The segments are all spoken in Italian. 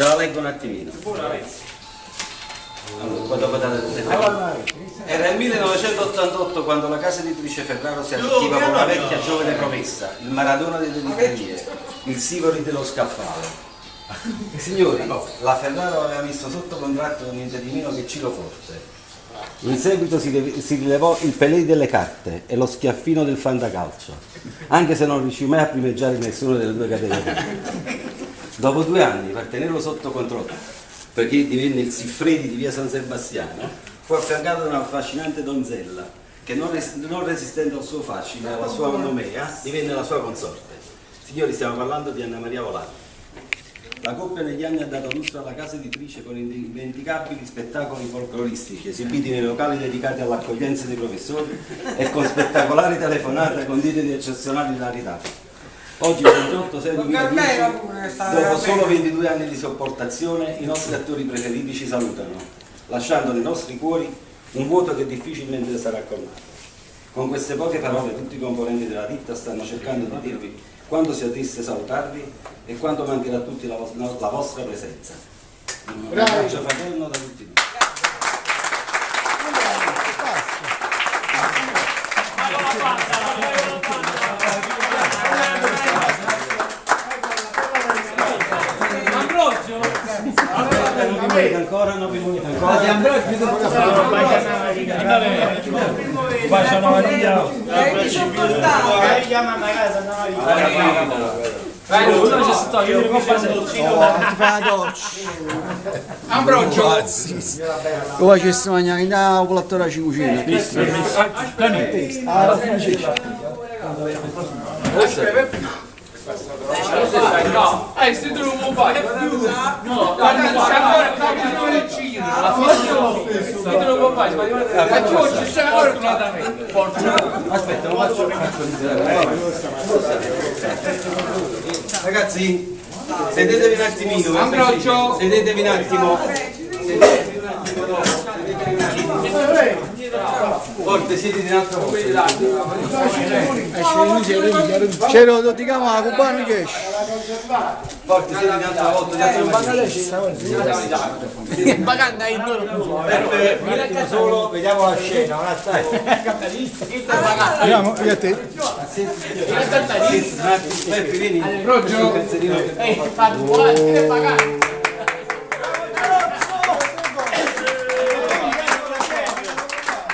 Te la leggo un attimino. Era il 1988 quando la casa editrice Ferraro si arricchiva con una vecchia giovane promessa, il Maradona delle librerie, il Sivori dello scaffale. Signori, la Ferraro aveva messo sotto contratto niente di meno che Ciro Forte. In seguito si rilevò il Pelé delle carte e lo Schiaffino del fantacalcio, anche se non riuscì mai a primeggiare nessuna delle due categorie. Dopo 2 anni, per tenerlo sotto controllo, perché divenne il Siffredi di via San Sebastiano, fu affiancato da una affascinante donzella che, non resistendo al suo fascino e alla sua nomea, divenne la sua consorte. Signori, stiamo parlando di Anna Maria Volante. La coppia negli anni ha dato lustro alla casa editrice con indimenticabili spettacoli folcloristici esibiti nei locali dedicati all'accoglienza dei professori e con spettacolari telefonate condite di eccezionali hilarità. Oggi, il 28/6/2010, dopo solo 22 anni di sopportazione, i nostri attori preferiti ci salutano, lasciando nei nostri cuori un vuoto che difficilmente sarà colmato. Con queste poche parole tutti i componenti della ditta stanno cercando di dirvi quanto sia triste salutarvi e quanto mancherà a tutti la vostra presenza. Un abbraccio fraterno da tutti noi. Ancora 9 minuti ancora. Ambrogio come facessi mangiare in colazione ci cucina se tu non vuoi fare, no, aspetta, lo faccio. Ragazzi, sedetevi un attimino. Sedetevi un attimo. Forte, siediti un altro po'. ce lo diciamo a cubano che esce Forte, siediti un'altra volta. Solo, vediamo la scena, non stai. vediamo io a te Peppi, vieni.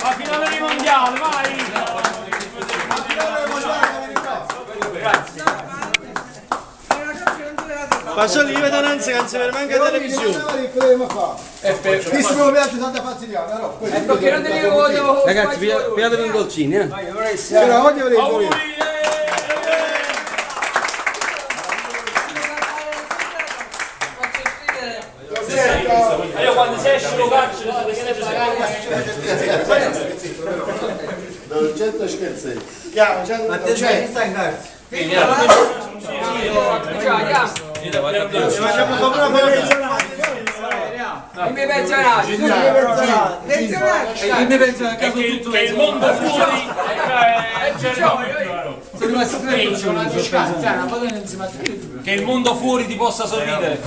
ma finale di mondiale, vai! Passo lì, vedo Nanzi che non si vede manca la televisione. visto come piace tanta fazziniana no? Perché non devo Ragazzi, pigliatevi un dolcino, eh? però oggi avrei voluto io quando si esce lo caccio, Non c'è da scherzare. attenzione sta in carta Facciamo come una pensionata. i miei pensionati, che il mondo fuori che il mondo fuori ti possa sorridere.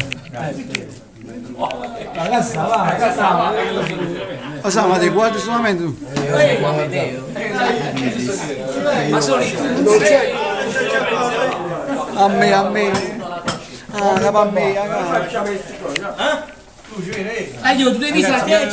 ma ti guardi solamente tu Ma sono a me a me io tu devi sapere